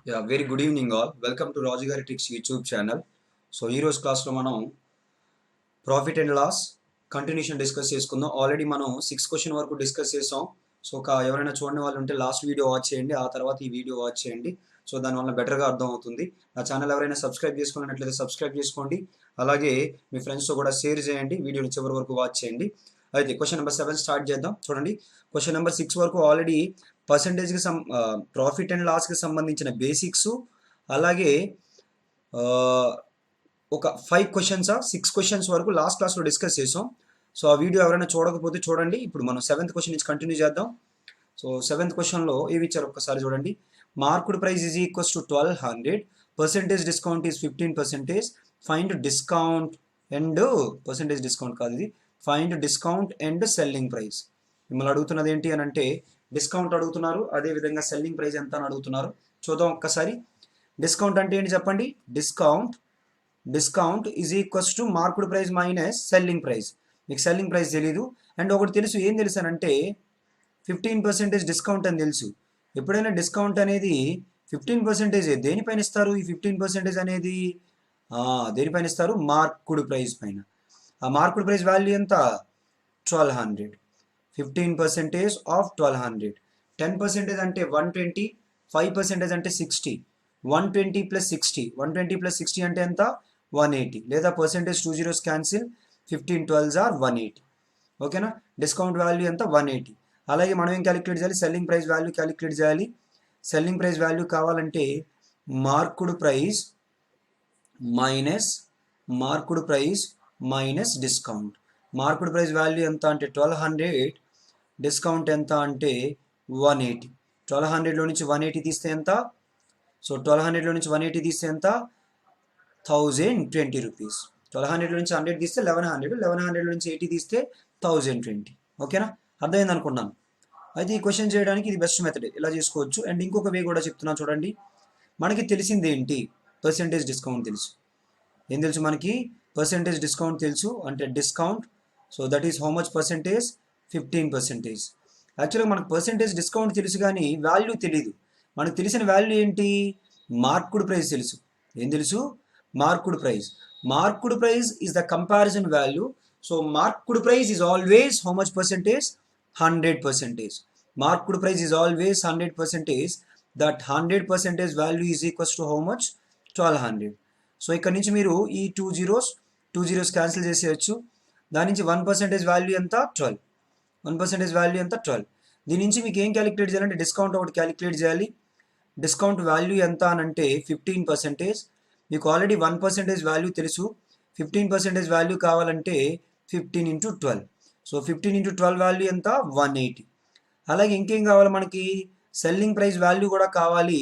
Yeah, very good evening all. Welcome to Raju Gari Tricks YouTube channel. So ఈ రోజు క్లాస్లో మనం profit and loss continuation discuss చేసుకుందాం. Already మనం 6 question వరకు డిస్కస్ చేసాం. సో ఎవరైనా చూడని వాళ్ళు ఉంటే లాస్ట్ వీడియో వాచ్ చేయండి, ఆ తర్వాత ఈ వీడియో వాచ్ చేయండి. సో దానివల్ల బెటర్గా అర్థం అవుతుంది. నా ఛానల్ ఎవరైనా సబ్స్క్రైబ్ చేసుకున్నట్లయితే సబ్స్క్రైబ్ చేసుకోండి, అలాగే మీ ఫ్రెండ్స్తో కూడా షేర్ చేయండి, వీడియోని చివరి వరకు వాచ్ చేయండి. అయితే క్వశ్చన్ నెంబర్ 7 స్టార్ట్ చేద్దాం. చూడండి, క్వశ్చన్ నెంబర్ 6 వరకు ఆల్రెడీ పర్సంటేజ్కి ప్రాఫిట్ అండ్ లాస్కి సంబంధించిన బేసిక్స్, అలాగే ఒక 5 క్వశ్చన్స్ 6 క్వశ్చన్స్ వరకు లాస్ట్ క్లాస్లో డిస్కస్ చేసాం. సో ఆ వీడియో ఎవరైనా చూడకపోతే చూడండి. ఇప్పుడు మనం 7th క్వశ్చన్ నుంచి కంటిన్యూ చేద్దాం. సో 7th క్వశ్చన్లో ఏవి ఇచ్చారు ఒక్కసారి చూడండి. Marked price is equals to 1200, percentage discount is 15%, find discount and percentage discount కాదు ఇది, find discount and selling price. మిమ్మల్ని అడుగుతున్నది ఏంటి అని అంటే డిస్కౌంట్ అడుగుతున్నారు, అదేవిధంగా సెల్లింగ్ ప్రైస్ ఎంత అని అడుగుతున్నారు. చూద్దాం ఒక్కసారి. డిస్కౌంట్ అంటే ఏంటి చెప్పండి. Discount is equals to marked price minus selling price. మీకు సెల్లింగ్ ప్రైస్ తెలీదు, అండ్ ఒకటి తెలుసు. ఏం తెలుసు అని అంటే 15% డిస్కౌంట్ అని తెలుసు. ఎప్పుడైనా డిస్కౌంట్ అనేది 15% దేనిపైన ఇస్తారు? ఈ 15% అనేది దేనిపైన ఇస్తారు? మార్క్డ్ ప్రైస్ పైన. ఆ మార్క్డ్ ప్రైస్ వాల్యూ ఎంత? 1200. 15% ఆఫ్ 1200. 10% అంటే 120, 5% అంటే 60. 120 ప్లస్ 60, 120 ప్లస్ 60 అంటే ఎంత? 180. లేదా percentage 2 zeros cancel, 15 12s are 180. ఓకేనా? డిస్కౌంట్ వాల్యూ ఎంత? 180. అలాగే మనం ఏం క్యాలిక్యులేట్ చేయాలి? సెల్లింగ్ ప్రైస్ వాల్యూ క్యాలిక్యులేట్ చేయాలి. సెల్లింగ్ ప్రైస్ వాల్యూ కావాలంటే marked price minus discount. Marked price value ఎంత అంటే 1200, డిస్కౌంట్ ఎంత అంటే 180. 1200లో నుంచి 180 తీస్తే ఎంత? సో 1200లో నుంచి 180 తీస్తే ఎంత? 1020 రూపీస్. 1200లో నుంచి 100 తీస్తే 1100, 1100లో నుంచి 80 తీస్తే 1020. ఓకేనా? అర్థమైంది అనుకున్నాను. అయితే ఈ క్వశ్చన్ చేయడానికి ఇది బెస్ట్ మెథడ్, ఇలా చేసుకోవచ్చు. అండ్ ఇంకొక వే కూడా చెప్తున్నాను చూడండి. మనకి తెలిసింది ఏంటి? పర్సెంటేజ్ డిస్కౌంట్ తెలుసు. ఏం తెలుసు మనకి? పర్సెంటేజ్ డిస్కౌంట్ తెలుసు. అంటే discount, so that is how much percentage? 15%. యాక్చువల్గా మనకు పర్సెంటేజ్ డిస్కౌంట్ తెలుసు కానీ వాల్యూ తెలీదు. మనకు తెలిసిన వాల్యూ ఏంటి? మార్క్డ్ ప్రైస్ తెలుసు. ఏం తెలుసు? Marked price. Marked price is the comparison value. So marked price is always how much percentage? 100%. Marked price is always 100%. That 100% value is equals to how much? 1200. So ఇక్కడ నుంచి మీరు ఈ 2 zeros cancel చేసేయచ్చు. దాని నుంచి 1% వాల్యూ ఎంత? 12. 1% value ఎంత? 12. దీని నుంచి మీకు ఏం క్యాలిక్యులేట్ చేయాలంటే డిస్కౌంట్ ఒకటి క్యాలిక్యులేట్ చేయాలి. డిస్కౌంట్ వాల్యూ ఎంత అని అంటే 15%. మీకు ఆల్రెడీ 1% వాల్యూ తెలుసు. 15% వాల్యూ కావాలంటే 15 into 12. సో 15 into 12 వాల్యూ ఎంత? 180. అలాగే ఇంకేం కావాలి మనకి? సెల్లింగ్ ప్రైస్ వాల్యూ కూడా కావాలి.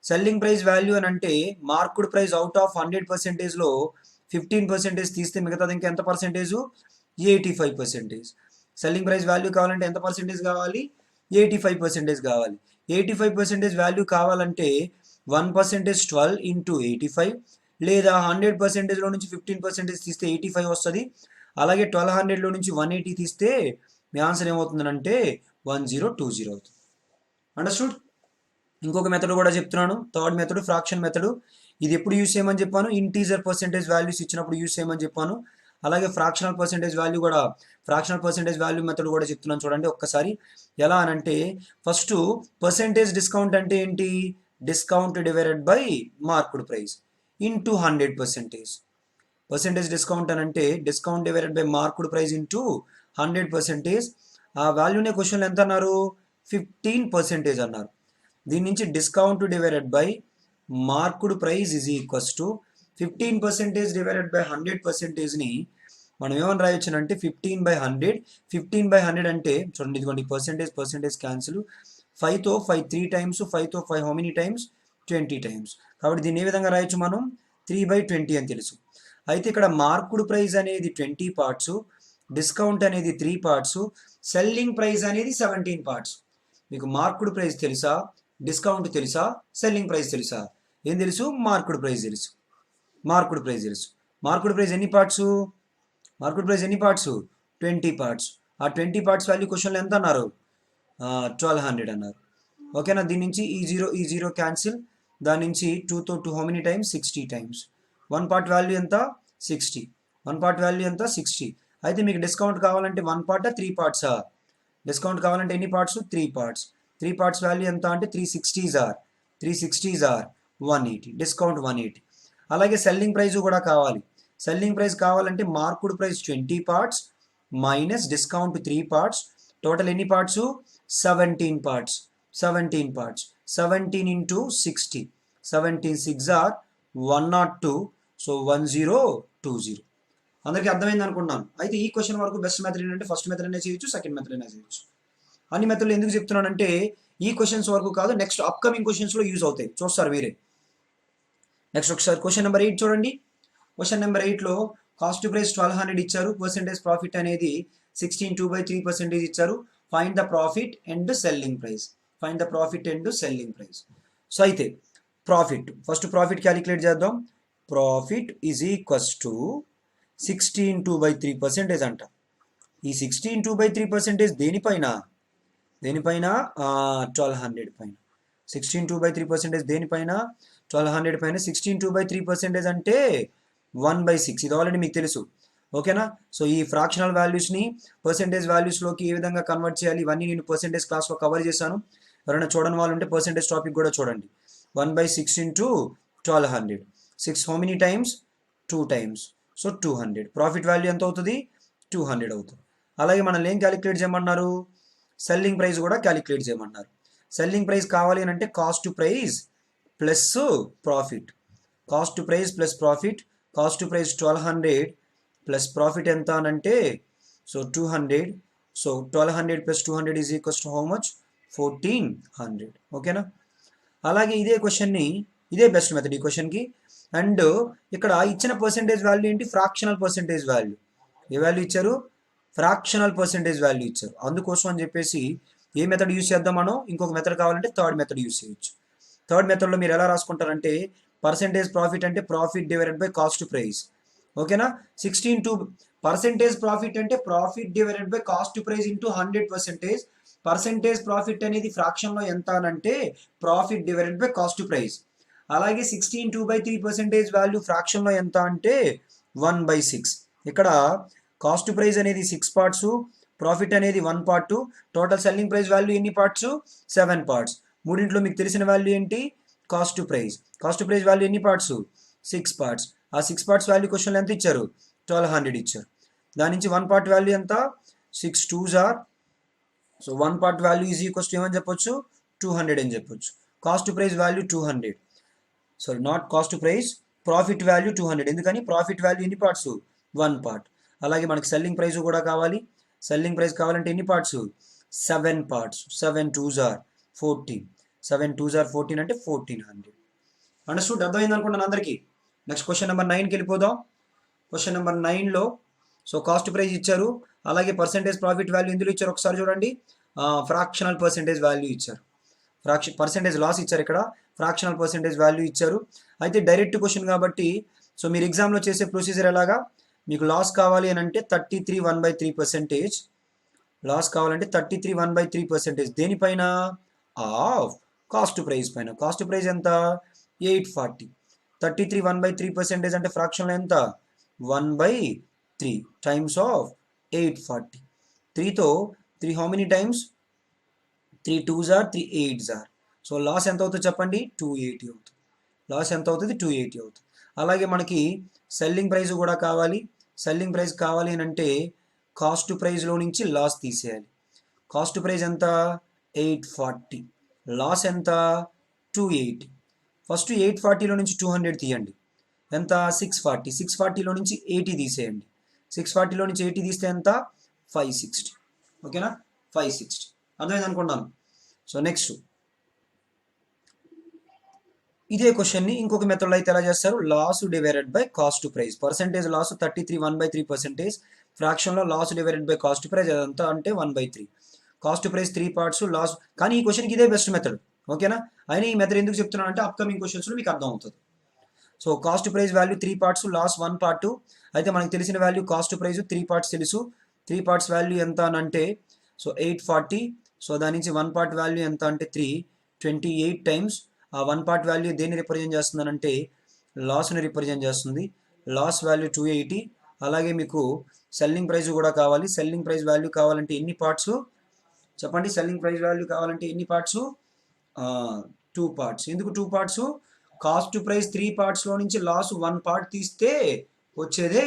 సెల్లింగ్ ప్రైస్ వాల్యూ అని అంటే మార్క్డ్ ప్రైస్ అవుట్ ఆఫ్ 100%లో 15% తీస్తే మిగతాది ఇంకా ఎంత పర్సెంటేజ్? 85%. సెల్లింగ్ ప్రైస్ వాల్యూ కావాలంటే ఎంత పర్సెంటేజ్ కావాలి? 85% కావాలి. 85% వాల్యూ కావాలంటే 1% 12 into 85, లేదా 100%లో నుంచి 15% తీస్తే 85 వస్తుంది. అలాగే 1200లో నుంచి 180 తీస్తే మీ ఆన్సర్ ఏమవుతుందంటే 1020 అవుతుంది. అండర్స్టూడ్? ఇంకొక మెథడ్ కూడా చెప్తున్నాను. Third method fraction method. ఇది ఎప్పుడు యూస్ చేయమని చెప్పాను? ఇంటీజర్ పర్సెంటేజ్ వాల్యూస్ ఇచ్చినప్పుడు యూస్ చేయమని చెప్పాను. అలాగే ఫ్రాక్షనల్ పర్సెంటేజ్ వాల్యూ మెథడ్ కూడా చెప్తున్నాను చూడండి ఒక్కసారి. ఎలా అనంటే ఫస్ట్ పర్సెంటేజ్ డిస్కౌంట్ అంటే ఏంటి? Discount divided by marked price into 100%. Percentage discount అని అంటే discount divided by marked price into 100%. ఆ వాల్యూనే క్వశ్చన్లో ఎంత అన్నారు? 15% అన్నారు. దీని నుంచి discount divided by marked price is equals to 15% divided by 100%ని మనం ఏమని రాయొచ్చు అంటే 15/100. 15/100 అంటే చూడండి, ఇదిగోండి పర్సెంటేజ్ క్యాన్సిల్. 5తో 5 3 times, 5తో 5 హౌ మెనీ టైమ్స్? 20 times. కాబట్టి దీన్ని ఏ విధంగా రాయొచ్చు మనం? 3/20 అని తెలుసు. అయితే ఇక్కడ మార్క్డ్ ప్రైస్ అనేది 20 parts, డిస్కౌంట్ అనేది 3 parts, సెల్లింగ్ ప్రైస్ అనేది 17 parts. మీకు మార్క్డ్ ప్రైస్ తెలుసా? డిస్కౌంట్ తెలుసా? సెల్లింగ్ ప్రైస్ తెలుసా? ఏం తెలుసు? మార్క్డ్ ప్రైస్ తెలుసు. మార్క్డ్ ప్రైస్ ఎన్ని పార్ట్స్? మార్క్డ్ ప్రైస్ ఎన్ని పార్ట్స్? 20 parts. ఆ 20 parts వాల్యూ క్వశ్చన్లో ఎంత అన్నారు? 1200 అన్నారు. ఓకేనా? దీని నుంచి ఈ జీరో క్యాన్సిల్, దాని నుంచి 2తో 2 how many times 60 times. 1 part value ఎంత 60. 1 పార్ట్ వాల్యూ ఎంత 60. అయితే మీకు డిస్కౌంట్ కావాలంటే 1 పార్టా 3 పార్ట్సా? డిస్కౌంట్ కావాలంటే ఎన్ని పార్ట్స్? 3 పార్ట్స్. 3 పార్ట్స్ వాల్యూ ఎంత అంటే 360s ఆర్ 180. డిస్కౌంట్ 180. అలాగే సెల్లింగ్ ప్రైస్ కూడా కావాలి. సెల్లింగ్ ప్రైస్ కావాలంటే marked price 20 parts minus discount 3 parts. Total ఎన్ని parts? 17 parts. 17 into 60. 17 6 are 102. So 1020. అందరికీ అర్థమైంది అనుకుంటున్నాను. అయితే ఈ క్వశ్చన్ వరకు బెస్ట్ మెథడ్ ఏంటంటే ఫస్ట్ మెథడ్ అయినా చేయొచ్చు, సెకండ్ మెథడ్ అయినా చేయొచ్చు. అన్ని మెథడ్లు ఎందుకు చెప్తున్నానంటే ఈ క్వశ్చన్స్ వరకు కాదు, నెక్స్ట్ అప్కమింగ్ క్వశ్చన్స్లో యూజ్ అవుతాయి. చూస్తారు మీరే. నెక్స్ట్ ఒకసారి క్వశ్చన్ నెంబర్ 8 చూడండి. క్వశ్చన్ నెంబర్ 8లో కాస్ట్ టు ప్రైస్ 1200 ఇచ్చారు. పర్సెంటేజ్ ప్రాఫిట్ అనేది 16.2/3% ఇచ్చారు. Find the profit and selling price. So అయితే ప్రాఫిట్, ఫస్ట్ ప్రాఫిట్ క్యాలిక్యులేట్ చేద్దాం. ప్రాఫిట్ ఈజ్ ఈక్వల్స్ టు 16.2/3% అంట. ఈ 16.2/3% దేనిపైన? 1200 పైన. 16.2/3% దేనిపైన? 1200 పైన. 16.2/3% అంటే 1/6. ఇది ఆల్రెడీ మీకు తెలుసు. ఓకేనా? సో ఈ ఫ్రాక్షనల్ వాల్యూస్ని పర్సెంటేజ్ వాల్యూస్లోకి ఏ విధంగా కన్వర్ట్ చేయాలి ఇవన్నీ నేను పర్సెంటేజ్ క్లాస్లో కవర్ చేశాను. ఎవరైనా చూడని వాళ్ళు ఉంటే పర్సెంటేజ్ టాపిక్ కూడా చూడండి. 1/6 into 1200. 6 how many times? 2 times. So 200. Profit value ఎంత అవుతుంది? 200 అవుతుంది. అలాగే మనల్ని ఏం క్యాలిక్యులేట్ చేయమన్నారు? సెల్లింగ్ ప్రైస్ కూడా క్యాలిక్యులేట్ చేయమన్నారు. సెల్లింగ్ ప్రైస్ కావాలి అని అంటే cost to price plus profit. Cost to price plus profit. Cost to price 1200 plus profit ఎంత అని అంటే so 200. So 1200 plus 200 is equals to how much? 1400. ఓకేనా? అలాగే ఇదే క్వశ్చన్ని, ఇదే బెస్ట్ మెథడ్ ఈ క్వశ్చన్కి. అండ్ ఇక్కడ ఇచ్చిన పర్సెంటేజ్ వాల్యూ ఏంటి? Fractional percentage value. ఏ వాల్యూ ఇచ్చారు? ఫ్రాక్షనల్ పర్సెంటేజ్ వాల్యూ ఇచ్చారు. అందుకోసం అని చెప్పేసి ఏ మెథడ్ యూస్ చేద్దాం మనం? ఇంకొక మెథడ్ కావాలంటే థర్డ్ మెథడ్ యూస్ చేయొచ్చు. థర్డ్ మెథడ్లో మీరు ఎలా రాసుకుంటారంటే పర్సెంటేజ్ ప్రాఫిట్ అంటే profit divided by cost to price. ఓకేనా? 16 పర్సెంటేజ్ ప్రాఫిట్ అంటే profit divided by cost to price into 100%. Percentage profit అనేది ఫ్రాక్షన్లో ఎంత అని అంటే profit divided by cost to price. అలాగే 16.2/3% వాల్యూ ఫ్రాక్షన్లో ఎంత అంటే 1/6. ఇక్కడ కాస్ట్ ప్రైస్ అనేది 6 పార్ట్స్, ప్రాఫిట్ అనేది 1 part. Total selling price value ఎన్ని పార్ట్స్? 7 పార్ట్స్. మూడింట్లో మీకు తెలిసిన వాల్యూ ఏంటి? Cost price. Cost price value ఎన్ని పార్ట్స్? 6 పార్ట్స్. ఆ 6 పార్ట్స్ వాల్యూ క్వశ్చన్లో ఎంత ఇచ్చారు? 1200 ఇచ్చారు. దాని నుంచి 1 పార్ట్ వాల్యూ ఎంత? 6 2s are. So 1 part value is equals to ఏమని చెప్పొచ్చు? 200 అని చెప్పొచ్చు. Cost price value 200. Sorry, not cost price, profit value 200. ఎందుకని? ప్రాఫిట్ వాల్యూ ఎన్ని పార్ట్స్? 1 పార్ట్. అలాగే మనకి సెల్లింగ్ ప్రైస్ కూడా కావాలి. సెల్లింగ్ ప్రైస్ కావాలంటే ఎన్ని parts? 7 parts. 7 2s are 14. 7 2s are 14 అంటే 1400. అండర్స్టూడ్? అర్థమైంది అనుకుంటాను అందరికీ. నెక్స్ట్ క్వశ్చన్ నెంబర్ 9కి వెళ్ళిపోదాం. క్వశ్చన్ నెంబర్ 9లో సో కాస్ట్ ప్రైస్ ఇచ్చారు. అలాగే పర్సెంటేజ్ ప్రాఫిట్ వాల్యూ ఎందులో ఇచ్చారు ఒకసారి చూడండి. ఫ్రాక్షనల్ పర్సెంటేజ్ వాల్యూ ఇచ్చారు. పర్సెంటేజ్ లాస్ ఇచ్చారు. ఇక్కడ ఫ్రాక్షనల్ పర్సెంటేజ్ వాల్యూ ఇచ్చారు. అయితే డైరెక్ట్ క్వశ్చన్ కాబట్టి సో మీరు ఎగ్జామ్లో చేసే ప్రొసీజర్ ఎలాగా? మీకు లాస్ కావాలి అని అంటే 33 1/3%. లాస్ కావాలంటే 33 1/3%. దేనిపైన? ఆఫ్ కాస్ట్ ప్రైస్ పైన. కాస్ట్ ప్రైస్ ఎంత? 840. 33 1/3% అంటే ఫ్రాక్షన్లో ఎంత? 1/3 టైమ్స్ ఆఫ్ 840. 3తో 3 how many times? 3 2s are 3 8s are. So loss ఎంత అవుతుంది చెప్పండి? 280 అవుతుంది. లాస్ ఎంత అవుతుంది? 280 అవుతుంది. అలాగే మనకి సెల్లింగ్ ప్రైస్ కూడా కావాలి. సెల్లింగ్ ప్రైస్ కావాలి అని అంటే కాస్ట్ ప్రైస్లో నుంచి లాస్ తీసేయాలి. కాస్ట్ ప్రైస్ ఎంత? 840. లాస్ ఎంత? 280. ఫస్ట్ 840లో నుంచి 200 తీయండి. ఎంత? 640. 640లో నుంచి 80 తీసేయండి. 640లో నుంచి 80 తీస్తే ఎంత? 560. ఓకేనా? 560. అర్థమైంది అనుకున్నాను. సో నెక్స్ట్ ఇదే క్వశ్చన్ని ఇంకొక మెథడ్లో అయితే ఎలా చేస్తారు? Loss divided by cost price. Percentage loss 33 1/3%. ఫ్రాక్షన్లో loss divided by cost price అదంతా అంటే 1/3. Cost price 3 parts, loss. కానీ ఈ క్వశ్చన్కి ఇదే బెస్ట్ మెథడ్. ఓకేనా? అయినా ఈ మెథడ్ ఎందుకు చెప్తున్నాను అంటే అప్కమింగ్ క్వశ్చన్స్లో మీకు అర్థం అవుతుంది. So cost price value 3 parts, loss 1 part. అయితే మనకు తెలిసిన వాల్యూ కాస్ట్ ప్రైస్ 3 పార్ట్స్ తెలుసు. 3 పార్ట్స్ వాల్యూ ఎంత అని అంటే సో 840. సో దాని నుంచి 1 పార్ట్ వాల్యూ ఎంత అంటే 3 28 టైమ్స్ ఆ 1 పార్ట్ వాల్యూ దేన్ని రిప్రజెంట్ చేస్తుంది అంటే లాస్ని రిప్రజెంట్ చేస్తుంది. Loss value 280. అలాగే మీకు సెల్లింగ్ ప్రైస్ కూడా కావాలి. సెల్లింగ్ ప్రైస్ వాల్యూ కావాలంటే ఎన్ని పార్ట్స్ చెప్పండి? సెల్లింగ్ ప్రైస్ వాల్యూ కావాలంటే ఎన్ని పార్ట్స్? 2 పార్ట్స్. ఎందుకు 2 పార్ట్స్? కాస్ట్ ప్రైస్ 3 పార్ట్స్లో నుంచి లాస్ 1 పార్ట్ తీస్తే వచ్చేదే.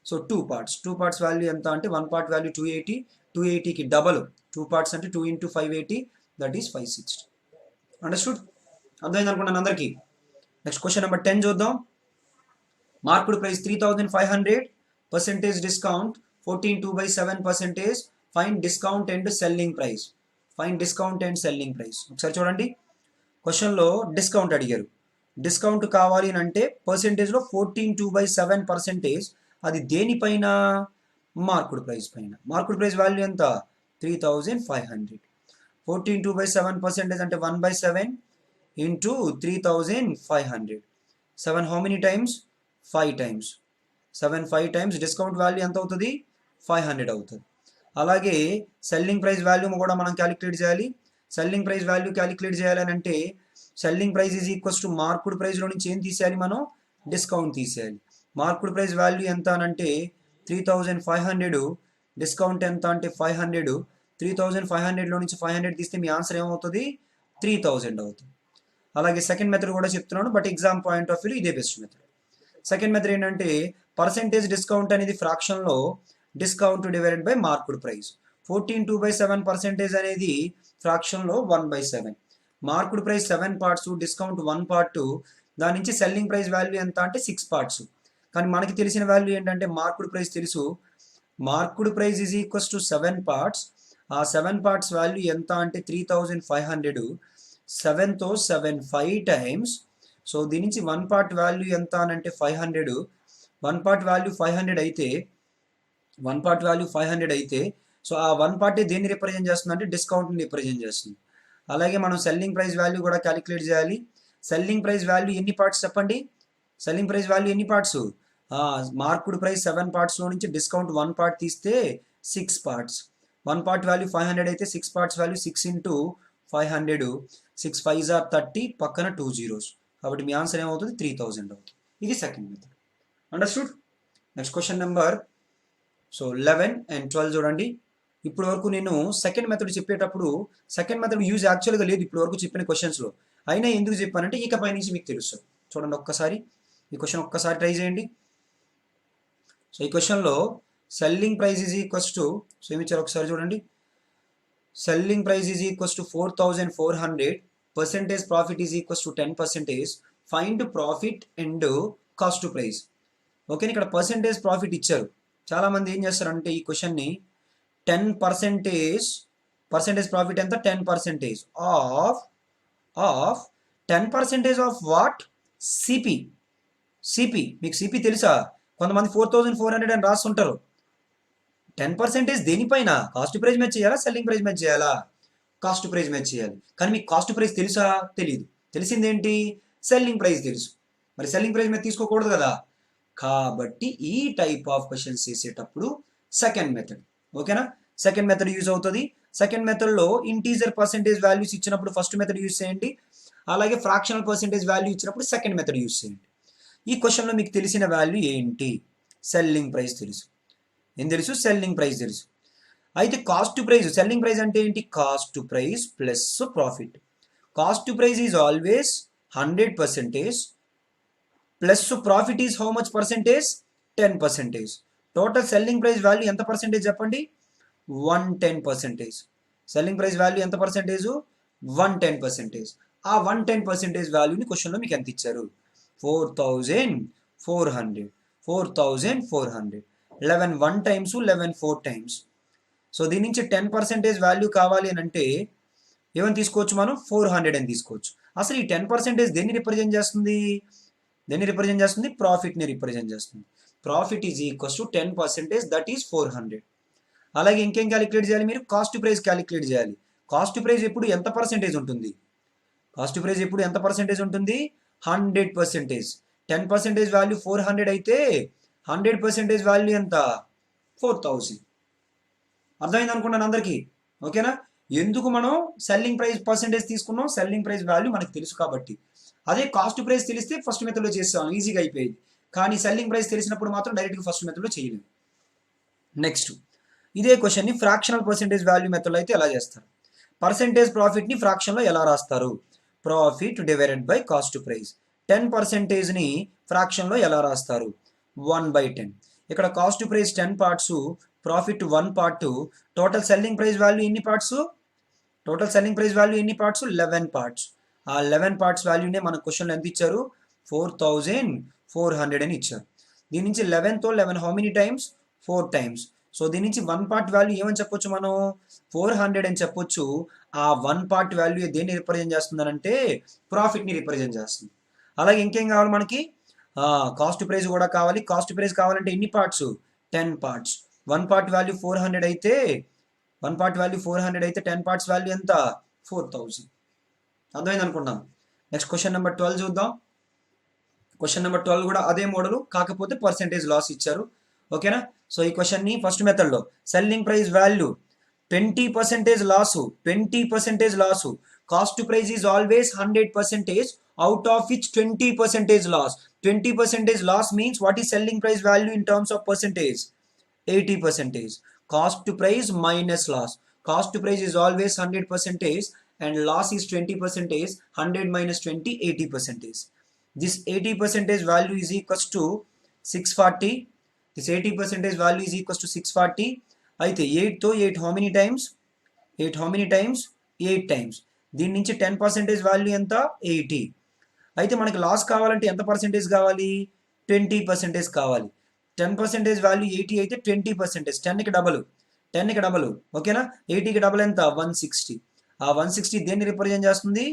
So 2 parts. 2 పార్ట్స్ వాల్యూ ఎంత అంటే 1 పార్ట్ వాల్యూ 280. 280కి డబల్ 2 పార్ట్స్ అంటే 2 × 580, దట్ ఈస్ 560. అండర్స్టూడ్? అర్థమైంది అనుకున్నాను అందరికీ. నెక్స్ట్ క్వశ్చన్ నెంబర్ 10 చూద్దాం. Market price 3500, percentage discount 14/2/7%. Fine discount and selling price. Fine discount and selling price. ఒకసారి చూడండి, క్వశ్చన్లో డిస్కౌంట్ అడిగారు. డిస్కౌంట్ కావాలి అని అంటే పర్సెంటేజ్లో 14/2/7%. అది దేనిపైన? మార్కెట్ ప్రైస్ పైన. మార్కెట్ ప్రైస్ వాల్యూ ఎంత? 3500. 14/2/7% అంటే 1/7 into 3500. 7 how many times? 5 times. 7 5 times. Discount value ఎంత అవుతుంది? 500 అవుతుంది. అలాగే సెల్లింగ్ ప్రైస్ వాల్యూ కూడా మనం క్యాలిక్యులేట్ చేయాలి. సెల్లింగ్ ప్రైస్ వాల్యూ క్యాలిక్యులేట్ చేయాలని అంటే selling price is equals to market ప్రైస్లో నుంచి ఏం తీసేయాలి మనం? డిస్కౌంట్ తీసేయాలి. మార్కెట్ ప్రైస్ వాల్యూ ఎంత అని అంటే 3500. డిస్కౌంట్ ఎంత అంటే 500. 3500లో నుంచి 500 తీస్తే మీ ఆన్సర్ ఏమవుతుంది? 3000 అవుతుంది. అలాగే సెకండ్ మెథడ్ కూడా చెప్తున్నాను, but exam point of view ఇదే బెస్ట్ మెథడ్. సెకండ్ మెథడ్ ఏంటంటే పర్సెంటేజ్ డిస్కౌంట్ అనేది ఫ్రాక్షన్లో discount divided by market price. 14/2/7% అనేది ఫ్రాక్షన్లో 1/7. Market price 7 parts, discount 1 part. దాని నుంచి సెల్లింగ్ ప్రైస్ వాల్యూ ఎంత అంటే 6 పార్ట్స్. కానీ మనకి తెలిసిన వాల్యూ ఏంటంటే మార్కెట్ ప్రైస్ తెలుసు. Market price is equals to 7 parts. ఆ 7 పార్ట్స్ వాల్యూ ఎంత అంటే 3500. 7తో 7 5 టైమ్స్. సో దీని నుంచి 1 పార్ట్ వాల్యూ ఎంత అని అంటే 500. 1 పార్ట్ వాల్యూ 500 అయితే 1 పార్ట్ వాల్యూ 500 అయితే సో ఆ 1 పార్ట్ దేన్ని రిప్రజెంట్ చేస్తుంది అంటే డిస్కౌంట్ని రిప్రజెంట్ చేస్తుంది. అలాగే మనం సెల్లింగ్ ప్రైస్ వాల్యూ కూడా క్యాలిక్యులేట్ చేయాలి. సెల్లింగ్ ప్రైస్ వాల్యూ ఎన్ని పార్ట్స్ చెప్పండి? సెల్లింగ్ ప్రైస్ వాల్యూ ఎన్ని పార్ట్స్? మార్కెట్ ప్రైస్ 7 పార్ట్స్లో నుంచి డిస్కౌంట్ 1 పార్ట్ తీస్తే 6 పార్ట్స్. 1 పార్ట్ వాల్యూ 500 అయితే 6 పార్ట్స్ వాల్యూ 6 × 500. 6 5s are 30, పక్కన 2 zeros. కాబట్టి మీ ఆన్సర్ ఏమవుతుంది? 3000 అవుతుంది. ఇది second method. Understood? Next question number 11 and 12 చూడండి. ఇప్పుడు వరకు నేను సెకండ్ మెథడ్ చెప్పేటప్పుడు సెకండ్ మెథడ్ యూజ్ యాక్చువల్గా లేదు ఇప్పుడు వరకు చెప్పిన క్వశ్చన్స్లో. అయినా ఎందుకు చెప్పానంటే ఇకపై నుంచి మీకు తెలుస్తుంది. చూడండి ఒక్కసారి ఈ క్వశ్చన్ ఒక్కసారి ట్రై చేయండి. సో ఈ క్వశ్చన్లో selling price is equals to ఏమి ఇచ్చారు ఒకసారి చూడండి. Selling price is equals to 4400. Percentage profit is equals to 10%. Find profit and cost price. Okay, ఇక్కడ పర్సెంటేజ్ ప్రాఫిట్ ఇచ్చారు. చాలామంది ఏం చేస్తారంటే ఈ క్వశ్చన్ని 10% పర్సెంటేజ్ ప్రాఫిట్ ఎంత? 10% of 10% of what? CP. CP మీకు సిపి తెలుసా? కొంతమంది 4400 అని రాస్తుంటారు. 10% దేనిపైన? కాస్ట్ ప్రైస్ మ్యాచ్ చేయాలా? సెల్లింగ్ ప్రైస్ మ్యాచ్ చేయాలా? కాస్ట్ ప్రైస్ మ్యాచ్ చేయాలి. కానీ మీకు కాస్ట్ ప్రైస్ తెలుసా? తెలియదు. తెలిసిందేంటి? సెల్లింగ్ ప్రైస్ తెలుసు. మరి సెల్లింగ్ ప్రైస్ మీద తీసుకోకూడదు కదా. కాబట్టి ఈ టైప్ ఆఫ్ క్వశ్చన్స్ చేసేటప్పుడు సెకండ్ మెథడ్. ఓకేనా? సెకండ్ మెథడ్ యూజ్ అవుతుంది. సెకండ్ మెథడ్లో ఇంటీజర్ పర్సెంటేజ్ వాల్యూస్ ఇచ్చినప్పుడు ఫస్ట్ మెథడ్ యూజ్ చేయండి. అలాగే ఫ్రాక్షనల్ పర్సెంటేజ్ వాల్యూ ఇచ్చినప్పుడు సెకండ్ మెథడ్ యూజ్ చేయండి. ఈ క్వశ్చన్లో మీకు తెలిసిన వాల్యూ ఏంటి? సెల్లింగ్ ప్రైస్ తెలుసు. ఏం తెలుసు? సెల్లింగ్ ప్రైస్ తెలుసు. అయితే కాస్ట్ ప్రైస్, సెల్లింగ్ ప్రైస్ అంటే ఏంటి? Cost price plus profit. Cost price is always 100%. Plus profit is how much percentage? 10%. Total selling price value ఎంత పర్సెంటేజ్ చెప్పండి? 110%. సెల్లింగ్ ప్రైస్ వాల్యూ ఎంత పర్సెంటేజ్? 110%. ఆ 110% వాల్యూని క్వశ్చన్లో మీకు ఎంత ఇచ్చారు? 4400. 4400. 11 1 టైమ్స్, 11 4 టైమ్స్. సో దీని నుంచి 10% వాల్యూ కావాలి అని అంటే ఏమని తీసుకోవచ్చు మనం? 400 అని తీసుకోవచ్చు. అసలు ఈ 10% దేన్ని రిప్రజెంట్ చేస్తుంది? దేన్ని రిప్రజెంట్ చేస్తుంది? ప్రాఫిట్ని రిప్రజెంట్ చేస్తుంది. Profit is equals to 10%, that is 400. అలాగే ఇంకేం క్యాలిక్యులేట్ చేయాలి మీరు? కాస్ట్ ప్రైస్ క్యాలిక్యులేట్ చేయాలి. కాస్ట్ ప్రైస్ ఎప్పుడు ఎంత పర్సెంటేజ్ ఉంటుంది? కాస్ట్ ప్రైస్ ఎప్పుడు ఎంత పర్సెంటేజ్ ఉంటుంది? 100%. 10% వాల్యూ 400 అయితే 100% వాల్యూ ఎంత? 4000. అర్థమైంది అనుకున్నాను అందరికీ. ఓకేనా? ఎందుకు మనం సెల్లింగ్ ప్రైస్ పర్సెంటేజ్ తీసుకున్నాం? సెల్లింగ్ ప్రైస్ వాల్యూ మనకు తెలుసు కాబట్టి. అదే కాస్ట్ ప్రైస్ తెలిస్తే ఫస్ట్ మెథడ్లో చేస్తాం, ఈజీగా అయిపోయేది. కానీ సెల్లింగ్ ప్రైస్ తెలిసినప్పుడు మాత్రం డైరెక్ట్గా ఫస్ట్ మెథడ్లో చేయలేము. నెక్స్ట్ ఇదే క్వశ్చన్ని ఫ్రాక్షనల్ పర్సెంటేజ్ వాల్యూ మెథడ్లో అయితే ఎలా చేస్తారు? పర్సెంటేజ్ ప్రాఫిట్ని ఫ్రాక్షన్లో ఎలా రాస్తారు? Profit divided by cost price. 10%ని ఫ్రాక్షన్లో ఎలా రాస్తారు? 1/10. ఇక్కడ cost price 10 parts, profit 1 part. Total selling price value ఎన్ని parts? Total selling price value ఎన్ని పార్ట్స్? 11 పార్ట్స్. ఆ 11 పార్ట్స్ వాల్యూనే మన క్వశ్చన్లో ఎంత ఇచ్చారు? 4400 అని ఇచ్చారు. దీని నుంచి 11తో 11 how many times? 4 times. So దీని నుంచి 1 పార్ట్ వాల్యూ ఏమని చెప్పొచ్చు మనం? 400 అని చెప్పొచ్చు. ఆ 1 పార్ట్ వాల్యూ దేన్ని రిప్రజెంట్ చేస్తుంది అంటే ప్రాఫిట్ని రిప్రజెంట్ చేస్తుంది. అలాగే ఇంకేం కావాలి మనకి? కాస్ట్ ప్రైస్ కూడా కావాలి. కాస్ట్ ప్రైస్ కావాలంటే ఎన్ని పార్ట్స్? 10 పార్ట్స్. 1 పార్ట్ వాల్యూ 400 అయితే 1 పార్ట్ వాల్యూ 400 అయితే 10 పార్ట్స్ వాల్యూ ఎంత? 4000. అర్థమైంది అనుకున్నాం. నెక్స్ట్ క్వశ్చన్ నెంబర్ 12 చూద్దాం. క్వశ్చన్ నెంబర్ 12 కూడా అదే మోడల్, కాకపోతే పర్సెంటేజ్ లాస్ ఇచ్చారు. ఓకేనా? సో ఈ క్వశ్చన్ని ఫస్ట్ మెథడ్లో selling price value 20% loss, 20% loss. Cost price is always 100%, out of which 20% loss. 20% loss means what is selling price value in terms of percentage? 80%. Cost price minus loss. Cost price is always 100% and loss is 20%. 100 minus 20, 80%. This 80% value is equals to 640. This 80% value is equals to 640. అయితే 8తో 8 how many times? 8 how many times? 8 times. దీని నుంచి 10% value ఎంత? 80. అయితే మనకి loss కావాలంటే ఎంత percentage కావాలి? 20% కావాలి. 10% వాల్యూ 80 అయితే 20%, 10కి డబల్, 10కి డబల్. ఓకేనా? 80కి డబల్ ఎంత? 160. ఆ 160 దేన్ని రిప్రజెంట్ చేస్తుంది?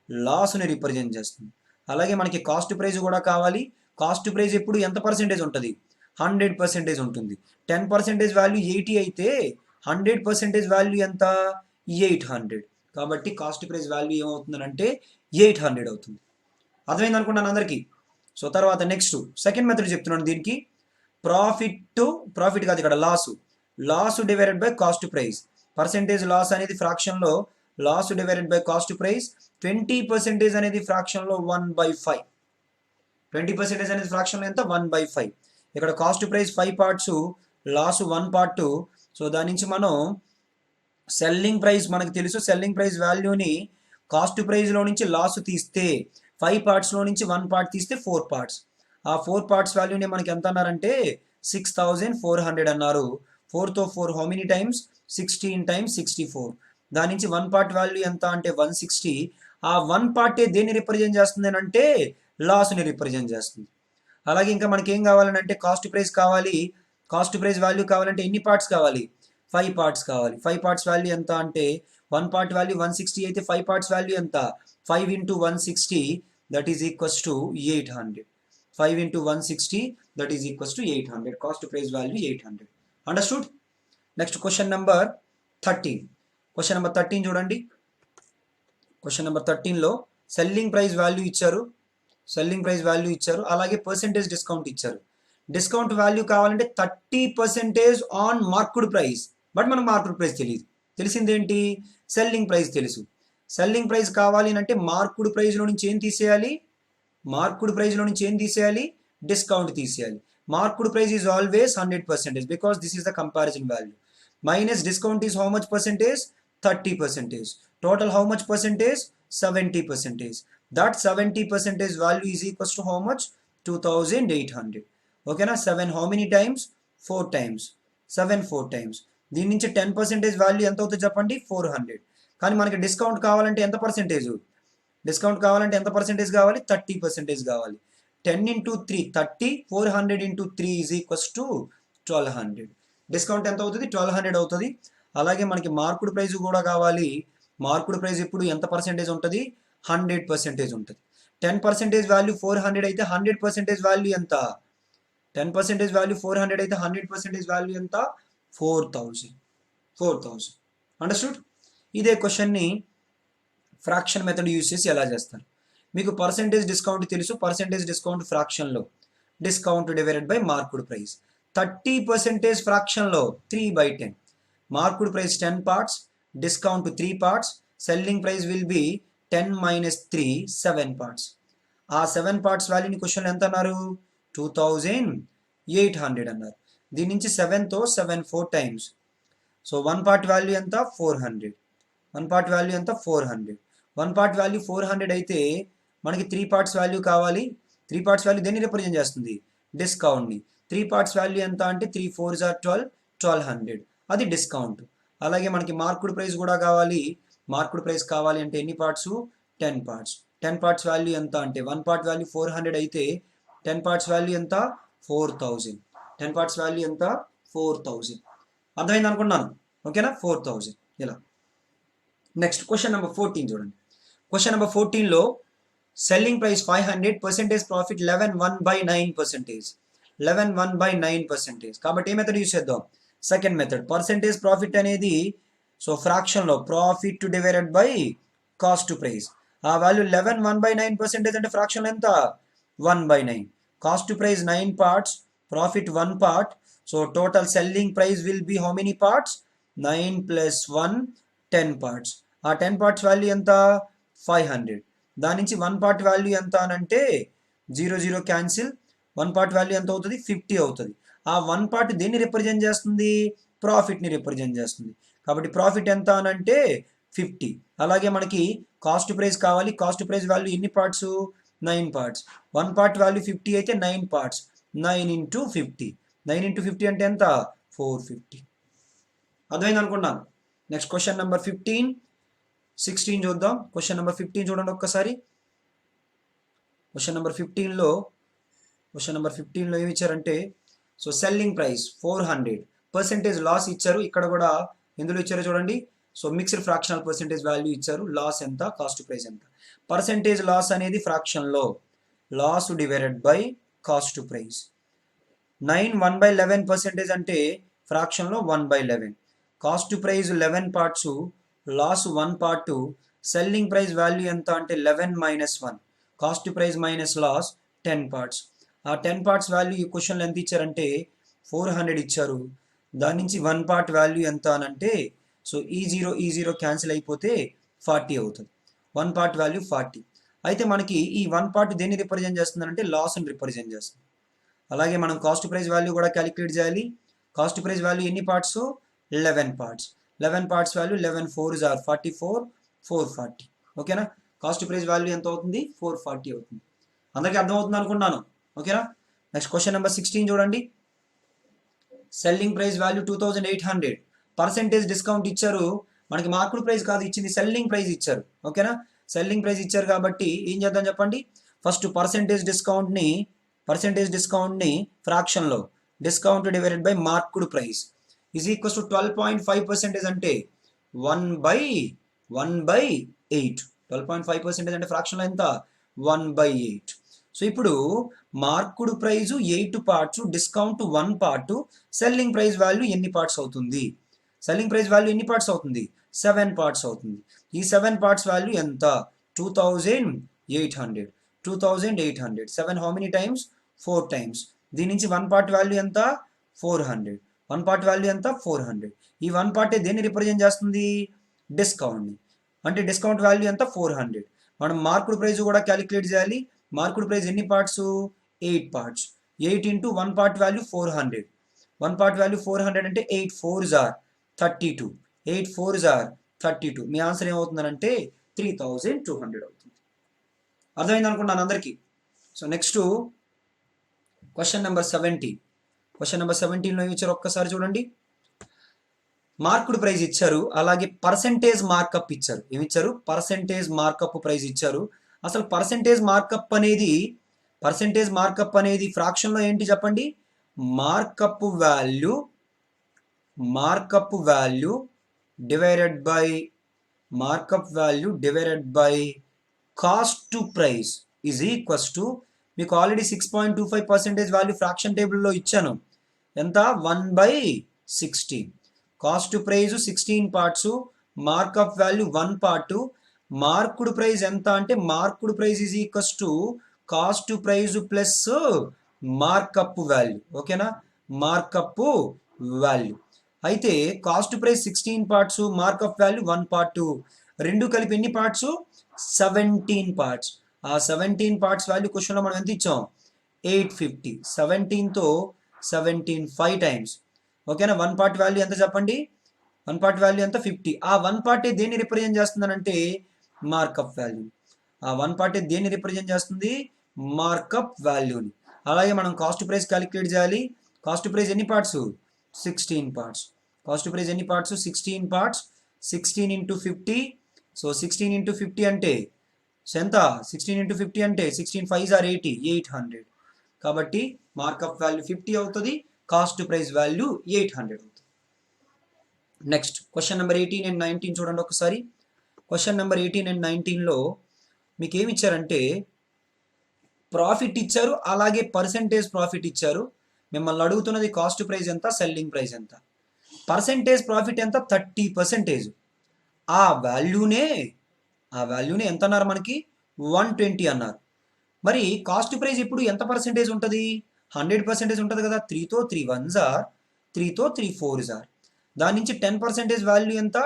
లాస్ని రిప్రజెంట్ చేస్తుంది. అలాగే మనకి కాస్ట్ ప్రైస్ కూడా కావాలి. కాస్ట్ ప్రైస్ ఎప్పుడు ఎంత పర్సెంటేజ్ ఉంటుంది? 100% ఉంటుంది. 10% వాల్యూ 80 అయితే 100% వాల్యూ ఎంత? 800. కాబట్టి కాస్ట్ ప్రైస్ వాల్యూ ఏమవుతుందంటే 800 అవుతుంది. అర్థమైంది అనుకుంటాను అందరికీ. సో తర్వాత నెక్స్ట్ సెకండ్ మెథడ్ చెప్తున్నాను. దీనికి ప్రాఫిట్ కాదు, ఇక్కడ loss divided by cost price. Percentage loss అనేది ఫ్రాక్షన్లో loss divided by cost price. 20% అనేది ఫ్రాక్షన్లో 1/5. 20% అనేది ఫ్రాక్షన్లో ఎంత? 1/5. ఇక్కడ cost price 5 parts, loss 1 part. So దాని నుంచి మనం సెల్లింగ్ ప్రైస్ మనకు తెలుసు. సెల్లింగ్ ప్రైస్ వాల్యూని కాస్ట్ ప్రైస్లో నుంచి లాస్ తీస్తే 5 పార్ట్స్లో నుంచి 1 పార్ట్ తీస్తే 4 పార్ట్స్. ఆ 4 పార్ట్స్ వాల్యూని మనకి ఎంత అన్నారంటే 6400 అన్నారు. 4తో 4 హౌ మెనీ టైమ్స్? 16 times 64. దాని నుంచి 1 పార్ట్ వాల్యూ ఎంత అంటే 160. ఆ 1 పార్టే దేన్ని రిప్రజెంట్ చేస్తుంది అంటే లాస్ని రిప్రజెంట్ చేస్తుంది. అలాగే ఇంకా మనకి ఏం కావాలంటే కాస్ట్ ప్రైస్ కావాలి. కాస్ట్ ప్రైస్ వాల్యూ కావాలంటే ఎన్ని పార్ట్స్ కావాలి? 5 పార్ట్స్ కావాలి. 5 పార్ట్స్ వాల్యూ ఎంత అంటే 1 పార్ట్ వాల్యూ 160 అయితే 5 పార్ట్స్ వాల్యూ ఎంత? 5 into 160 that is equals to 800. 5 into 160 that is equals to 800. Cost price value 800. Understood? Next question number 13. Question number 13 చూడండి. క్వశ్చన్ నెంబర్ 13లో సెల్లింగ్ ప్రైస్ వాల్యూ ఇచ్చారు, అలాగే percentage discount ఇచ్చారు. Discount value కావాలంటే 30% on marked price. But మనకు marked price తెలియదు. తెలిసిందేంటి? Selling price తెలుసు. సెల్లింగ్ ప్రైస్ కావాలి అంటే మార్క్డ్ ప్రైస్లో నుంచి ఏం తీసేయాలి? డిస్కౌంట్ తీసేయాలి. Marked price is always 100% because this is the comparison value. Minus discount is how much percentage? 30%. Total how much percentage? 70%. That 70% value is equals to how much? 2800. Okay na? 7 how many times? 4 times. 7 4 times. దీని నుంచి 10% value ఎంత అవుతుంది చెప్పండి? 400. కానీ మనకి discount కావాలంటే ఎంత percentage? కావాలి? 30% కావాలి. 10 into 3 30. 400 into 3 is equals to 1200. Discount ఎంత అవుతుంది? 1200 అవుతుంది. అలాగే మనకి మార్క్డ్ ప్రైస్ కూడా కావాలి. మార్క్డ్ ప్రైస్ ఇప్పుడు ఎంత పర్సెంటేజ్ ఉంటుంది? 100% ఉంటుంది. 10% వాల్యూ 400 అయితే 100% వాల్యూ ఎంత? 10% వాల్యూ 400 అయితే 100% వాల్యూ ఎంత? 4000. అండర్స్టూడ్? ఇదే క్వశ్చన్ని ఫ్రాక్షన్ మెథడ్ యూజ్ చేసి ఎలా చేస్తారు? మీకు పర్సెంటేజ్ డిస్కౌంట్ తెలుసు. పర్సెంటేజ్ డిస్కౌంట్ ఫ్రాక్షన్లో discount divided by marked price. 30% ఫ్రాక్షన్లో 3/10. Marked price 10 parts, discount to 3 parts, selling price will be 10 minus 3, 7 parts. ఆ 7 parts వాల్యూని క్వశ్చన్ ఎంత అన్నారు 2800 అన్నారు. దీని నుంచి 7తో 7 4 టైమ్స్. సో 1 part వాల్యూ ఎంత 400. 1 part వాల్యూ ఎంత 400. 1 part వాల్యూ 400 అయితే మనకి 3 parts వాల్యూ కావాలి. 3 parts వాల్యూ దేన్ని రిప్రజెంట్ చేస్తుంది డిస్కౌంట్ని. 3 parts వాల్యూ ఎంత అంటే 3 4s are 12, 1200 అది డిస్కౌంట్. అలాగే మనకి మార్కుడ్ ప్రైస్ కూడా కావాలి. మార్కుడ్ ప్రైస్ కావాలి అంటే ఎన్ని పార్ట్స్ 10 parts. 10 parts వాల్యూ ఎంత అంటే 1 part వాల్యూ 400 అయితే 10 parts వాల్యూ ఎంత 4000. 10 parts వాల్యూ ఎంత 4000. అర్థమైంది అనుకున్నాను. ఓకేనా 4000 ఇలా. నెక్స్ట్ క్వశ్చన్ నెంబర్ 14 చూడండి. క్వశ్చన్ నెంబర్ 14లో సెల్లింగ్ ప్రైస్ 500, పర్సెంటేజ్ ప్రాఫిట్ 11/9%. 11/9%. కాబట్టి ఏ మెథడ్ యూస్ చేద్దాం సెకండ్ మెథడ్. పర్సెంటేజ్ ప్రాఫిట్ అనేది సో ఫ్రాక్షన్లో profit divided by cost to price. ఆ వాల్యూ 11/9% అంటే ఫ్రాక్షన్ ఎంత 1/9. Cost to price 9 parts, profit 1 part. So total selling price will be how many parts 9 + 1 10 parts. ఆ 10 parts value ఎంత 500. దాని నుంచి 1 part value ఎంత అని అంటే 0 క్యాన్సిల్. 1 part వాల్యూ ఎంత అవుతుంది 50 అవుతుంది. ఆ 1 part దేన్ని రిప్రజెంట్ చేస్తుంది ప్రాఫిట్ని రిప్రజెంట్ చేస్తుంది. కాబట్టి ప్రాఫిట్ ఎంత అని అంటే 50. అలాగే మనకి కాస్ట్ ప్రైస్ కావాలి. కాస్ట్ ప్రైస్ వాల్యూ ఎన్ని పార్ట్స్ 9 parts. 1 part వాల్యూ 50 అయితే 9 parts. 9 × 50. 9 × 50 అంటే ఎంత 450. అర్థమైంది అనుకున్నాను. నెక్స్ట్ క్వశ్చన్ నెంబర్ 15 16 చూద్దాం. క్వశ్చన్ నెంబర్ 15 చూడండి ఒక్కసారి. క్వశ్చన్ నెంబర్ 15లో ఏమి ఇచ్చారంటే so selling price 400, percentage loss ఇచ్చారు. ఇక్కడ కూడా ఎందులో ఇచ్చారో చూడండి. So mixed fractional percentage value ఇచ్చారు. లాస్ ఎంత కాస్ట్ ప్రైస్ ఎంత. పర్సెంటేజ్ లాస్ అనేది ఫ్రాక్షన్లో loss divided by cost to price. 9 1/11% అంటే ఫ్రాక్షన్లో 1/11. Cost to price 11 parts, loss 1 part. Selling price value ఎంత అంటే 11 - 1. Cost to price minus loss 10 parts. ఆ 10 parts వాల్యూ ఈ క్వశ్చన్లో ఎంత ఇచ్చారంటే 400 ఇచ్చారు. దాని నుంచి 1 part వాల్యూ ఎంత అని అంటే సో ఈ 0 క్యాన్సిల్ అయిపోతే 40 అవుతుంది. 1 part వాల్యూ 40. అయితే మనకి ఈ 1 part దేన్ని రిప్రజెంట్ చేస్తుందంటే లాస్ని రిప్రజెంట్ చేస్తుంది. అలాగే మనం కాస్ట్ ప్రైస్ వాల్యూ కూడా క్యాలిక్యులేట్ చేయాలి. కాస్ట్ ప్రైస్ వాల్యూ ఎన్ని parts 11 parts. 11 parts value 11 4s are 44, 440. ఓకేనా. కాస్ట్ ప్రైస్ వాల్యూ ఎంత అవుతుంది 440 అవుతుంది. అందరికీ అర్థమవుతుంది అనుకున్నాను. ఓకేనా. నెక్స్ట్ క్వశ్చన్ నెంబర్ 16 చూడండి. Selling price value 2800, percentage discount ఇచ్చారు. మనకి మార్కుడ్ ప్రైస్ కాదు ఇచ్చింది సెల్లింగ్ ప్రైస్ ఇచ్చారు. ఓకేనా. సెల్లింగ్ ప్రైస్ ఇచ్చారు కాబట్టి ఏం చేద్దాం చెప్పండి. ఫస్ట్ పర్సెంటేజ్ డిస్కౌంట్ని ఫ్రాక్షన్లో discount divided by marked price is equals to 12.5% అంటే 1/8. 12.5% అంటే ఫ్రాక్షన్లో ఎంత 1/8. సో ఇప్పుడు marked price 8 parts, discount 1 part, selling price value ఎన్ని పార్ట్స్ అవుతుంది సెల్లింగ్ ప్రైస్ వాల్యూ ఎన్ని పార్ట్స్ అవుతుంది 7 parts అవుతుంది. ఈ 7 parts వాల్యూ ఎంత 2800. 7 హౌ మెనీ టైమ్స్ 4 times. దీని నుంచి 1 part వాల్యూ ఎంత 400. 1 part వాల్యూ ఎంత 400. ఈ 1 part దేన్ని రిప్రజెంట్ చేస్తుంది డిస్కౌంట్ని. అంటే డిస్కౌంట్ వాల్యూ ఎంత 400. మనం మార్కుడ్ ప్రైస్ కూడా క్యాలిక్యులేట్ చేయాలి. మార్కుడ్ ప్రైస్ ఎన్ని parts 8 parts. 8 × 1 part value 400. 1 part value 400 అంటే 8 4s are 32. 8 4s are 32. Me answer ఏమవుతుందంటే 3200 అవుతుంది. అర్థమైంది అనుకున్నాను అందరికీ. So next question number 17. Question number 17లో ఏమి ఇచ్చారు ఒక్కసారి చూడండి. మార్కుడ్ ప్రైస్ ఇచ్చారు. అలాగే పర్సెంటేజ్ మార్కప్ ఇచ్చారు. ఏమి ఇచ్చారు పర్సెంటేజ్ మార్కప్ ప్రైస్ ఇచ్చారు. అసలు పర్సెంటేజ్ మార్కప్ అనేది ఫ్రాక్షన్లో ఏంటి చెప్పండి. Markup value divided by cost to price is equals to మీకు ఆల్రెడీ 6.25% వాల్యూ ఫ్రాక్షన్ టేబుల్లో ఇచ్చాను. ఎంత 1/16. Cost to price 16 parts, markup value 1 part. Marked price ఎంత అంటే marked price is equals to cost to price plus markup value. ఓకేనా. Markup value అయితే cost price 16 parts, markup value 1 part, రెండు కలిపి ఎన్ని పార్ట్స్? 17 పార్ట్స్. ఆ 17 పార్ట్స్ వాల్యూ క్వశ్చన్లో మనం ఎంత ఇచ్చాం? 850. 17తో 17 5 టైమ్స్. ఓకేనా? 1 పార్ట్ వాల్యూ ఎంత చెప్పండి? 1 పార్ట్ వాల్యూ ఎంత? 50. ఆ 1 పార్టే దేన్ని రిప్రజెంట్ చేస్తుందనంటే మార్కప్ వాల్యూ. ఆ 1 పార్టే దేన్ని రిప్రజెంట్ చేస్తుంది? మార్కప్ వాల్యూని. అలాగే మనం కాస్ట్ ప్రైస్ క్యాలిక్యులేట్ చేయాలి. కాస్ట్ ప్రైస్ ఎన్ని పార్ట్స్? 16 పార్ట్స్. కాస్ట్ ప్రైస్ ఎన్ని parts? 16 parts. 16 into 50. So 16 into 50 అంటే ఎంత? 16 ఇంటూ 50 అంటే 16 5s are 80, 800. కాబట్టి మార్కప్ వాల్యూ 50 అవుతుంది, కాస్ట్ ప్రైస్ వాల్యూ 800 అవుతుంది. నెక్స్ట్ క్వశ్చన్ నెంబర్ 18 అండ్ 19 చూడండి ఒకసారి. క్వశ్చన్ నెంబర్ 18 అండ్ 19లో మీకు ఏమి ఇచ్చారంటే ప్రాఫిట్ ఇచ్చారు, అలాగే పర్సెంటేజ్ ప్రాఫిట్ ఇచ్చారు. మిమ్మల్ని అడుగుతున్నది కాస్ట్ ప్రైస్ ఎంత, సెల్లింగ్ ప్రైస్ ఎంత. పర్సెంటేజ్ ప్రాఫిట్ ఎంత? 30%. ఆ వాల్యూనే ఎంత అన్నారు మనకి? 120 అన్నారు. మరి కాస్ట్ ప్రైస్ ఇప్పుడు ఎంత పర్సెంటేజ్ ఉంటుంది? 100% ఉంటుంది కదా. 3తో 3 1s are, 3తో 3 4s are. దాని నుంచి 10% వాల్యూ ఎంత?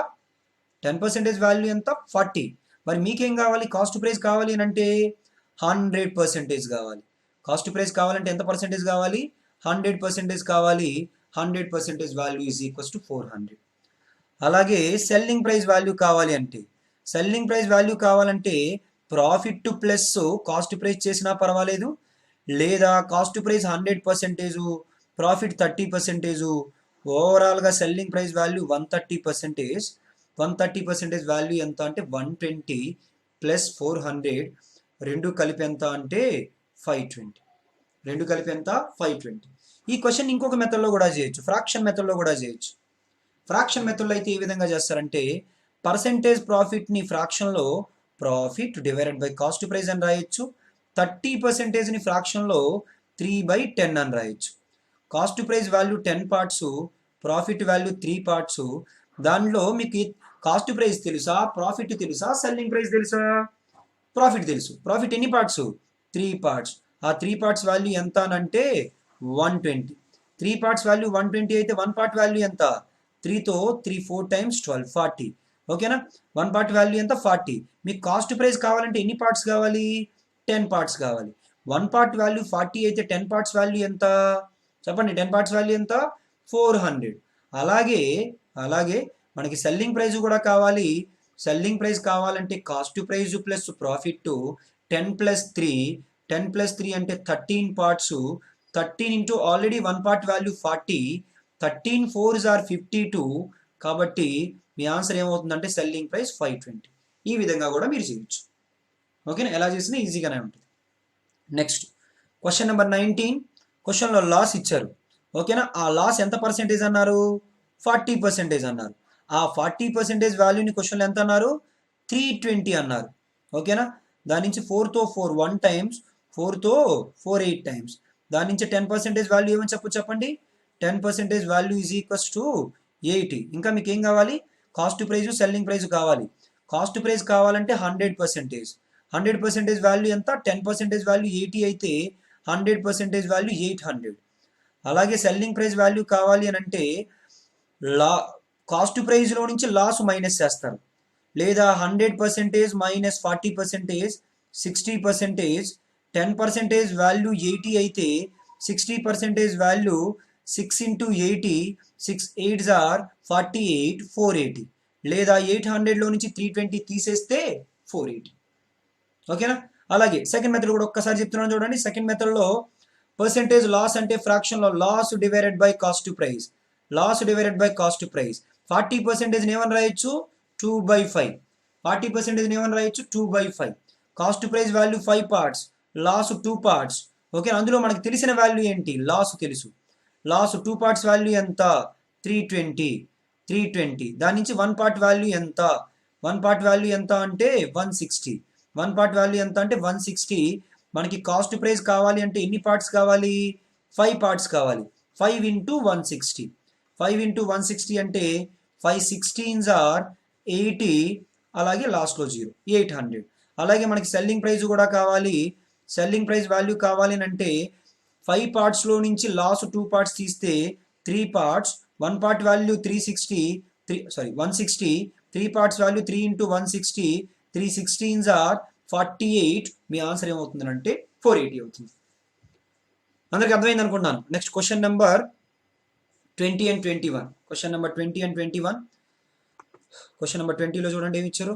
10% వాల్యూ ఎంత? 40. మరి మీకేం కావాలి? కాస్ట్ ప్రైస్ కావాలి అని అంటే 100% కావాలి. కాస్ట్ ప్రైస్ కావాలంటే ఎంత పర్సెంటేజ్ కావాలి? 100% కావాలి. 100% వాల్యూ ఈజ్ ఈక్వల్స్ టు 400. అలాగే సెల్లింగ్ ప్రైస్ వాల్యూ కావాలి అంటే ప్రాఫిట్ ప్లస్ కాస్ట్ ప్రైస్ చేసినా పర్వాలేదు, లేదా కాస్ట్ ప్రైస్ 100%, ప్రాఫిట్ 30%, ఓవరాల్గా సెల్లింగ్ ప్రైస్ వాల్యూ 130%. 130% వాల్యూ ఎంత అంటే 120 ప్లస్ 400, రెండు కలిపి ఎంత అంటే 520. రెండు కలిపి ఎంత? 520. ఈ క్వశ్చన్ ఇంకొక మెథడ్లో కూడా చేయొచ్చు, ఫ్రాక్షన్ మెథడ్లో కూడా చేయొచ్చు. ఫ్రాక్షన్ మెథడ్లో అయితే ఏ విధంగా చేస్తారంటే పర్సెంటేజ్ ప్రాఫిట్ని ఫ్రాక్షన్లో profit divided by cost price అని రాయొచ్చు. 30%ని ఫ్రాక్షన్లో 3/10 అని రాయొచ్చు. Cost price value 10 parts, profit value 3 parts. దానిలో మీకు కాస్ట్ ప్రైస్ తెలుసా, ప్రాఫిట్ తెలుసా, సెల్లింగ్ ప్రైస్ తెలుసా? ప్రాఫిట్ తెలుసు. ప్రాఫిట్ ఎన్ని పార్ట్స్? 3 పార్ట్స్. ఆ 3 పార్ట్స్ వాల్యూ ఎంత అని అంటే 120. 3 పార్ట్స్ వాల్యూ 120 అయితే 1 పార్ట్ వాల్యూ ఎంత? 3తో 3 4 టైమ్స్ 12 40. ఓకేనా? 1 పార్ట్ వాల్యూ ఎంత? 40. మీకు కాస్ట్ ప్రైస్ కావాలంటే ఎన్ని పార్ట్స్ కావాలి? 10 పార్ట్స్ కావాలి. 1 పార్ట్ వాల్యూ 40 అయితే 10 పార్ట్స్ వాల్యూ ఎంత చెప్పండి? 10 పార్ట్స్ వాల్యూ ఎంత? 400. అలాగే మనకి సెల్లింగ్ ప్రైస్ కూడా కావాలి. సెల్లింగ్ ప్రైస్ కావాలంటే cost price plus profit 10 plus 3 అంటే 13 parts. 13 into already 1 part value 40, 13 4s are 52. కాబట్టి మీ ఆన్సర్ ఏమవుతుందంటే సెల్లింగ్ ప్రైస్ 520. ఈ విధంగా కూడా మీరు చేయొచ్చు. ఓకేనా? ఎలా చేసినా ఈజీగానే ఉంటుంది. Next question number 19. క్వశ్చన్లో లాస్ ఇచ్చారు. ఓకేనా? ఆ లాస్ ఎంత పర్సెంటేజ్ అన్నారు? 40% అన్నారు. ఆ 40% వాల్యూని క్వశ్చన్లో ఎంత అన్నారు? 320 అన్నారు. ఓకేనా? దాని నుంచి 4తో 4 1 టైమ్స్, 4తో 4 8 టైమ్స్. దాని నుంచి 10% వాల్యూ ఏమని చెప్పండి? 10% వాల్యూ ఈజ్ ఈక్వల్స్ టు 80. ఇంకా మీకు ఏం కావాలి? కాస్ట్ ప్రైస్, సెల్లింగ్ ప్రైస్ కావాలి. కాస్ట్ ప్రైస్ కావాలంటే 100%. 100% వాల్యూ ఎంత? 10% వాల్యూ 80 అయితే 100% వాల్యూ 800. అలాగే సెల్లింగ్ ప్రైస్ వాల్యూ కావాలి అని అంటే కాస్ట్ ప్రైస్లో నుంచి లాస్ మైనస్ చేస్తారు. లేదా 100% మైనస్ 40%, 60%. 10% వాల్యూ 80 అయితే 60% వాల్యూ 6 ఇంటూ 80, 6 8s are 48, 480. లేదా 800లో నుంచి 320 తీసేస్తే 480. ఓకేనా? అలాగే సెకండ్ మెథడ్ కూడా ఒక్కసారి చెప్తున్నాను చూడండి. సెకండ్ మెథడ్లో పర్సెంటేజ్ లాస్ అంటే ఫ్రాక్షన్లో loss divided by cost price. 40% ఏమని రాయొచ్చు? 2/5. 40% ఏమని రాయొచ్చు? 2/5. Cost price value 5 parts, loss 2 parts. Okay, అందులో మనకు తెలిసిన వాల్యూ ఏంటి? లాస్ తెలుసు. లాస్ 2 పార్ట్స్ వాల్యూ ఎంత? 320. దాని నుంచి 1 పార్ట్ వాల్యూ ఎంత? 1 పార్ట్ వాల్యూ ఎంత అంటే 160. 1 పార్ట్ వాల్యూ ఎంత అంటే 160. మనకి కాస్ట్ ప్రైస్ కావాలి అంటే ఎన్ని పార్ట్స్ కావాలి? 5 పార్ట్స్ కావాలి. 5 ఇంటూ 160. 5 ఇంటూ 160 అంటే 5 16s are 80. అలాగే లాస్ట్లో 0, 800. అలాగే మనకి సెల్లింగ్ ప్రైస్ కూడా కావాలి. సెల్లింగ్ ప్రైస్ వాల్యూ కావాలి అంటే 5 పార్ట్స్లో నుంచి లాస్ 2 పార్ట్స్ తీస్తే 3 parts, 1 part value 360, 160, 3 parts value 3 into 160, 3 16s are 48. మీ ఆన్సర్ ఏమవుతుంది అంటే 480 అవుతుంది. అందరికి అర్థమైంది అనుకుంటున్నాను. Next question number 20 and 21. Question number 20 and 21. Question number 20లో చూడండి ఏమి ఇచ్చారు.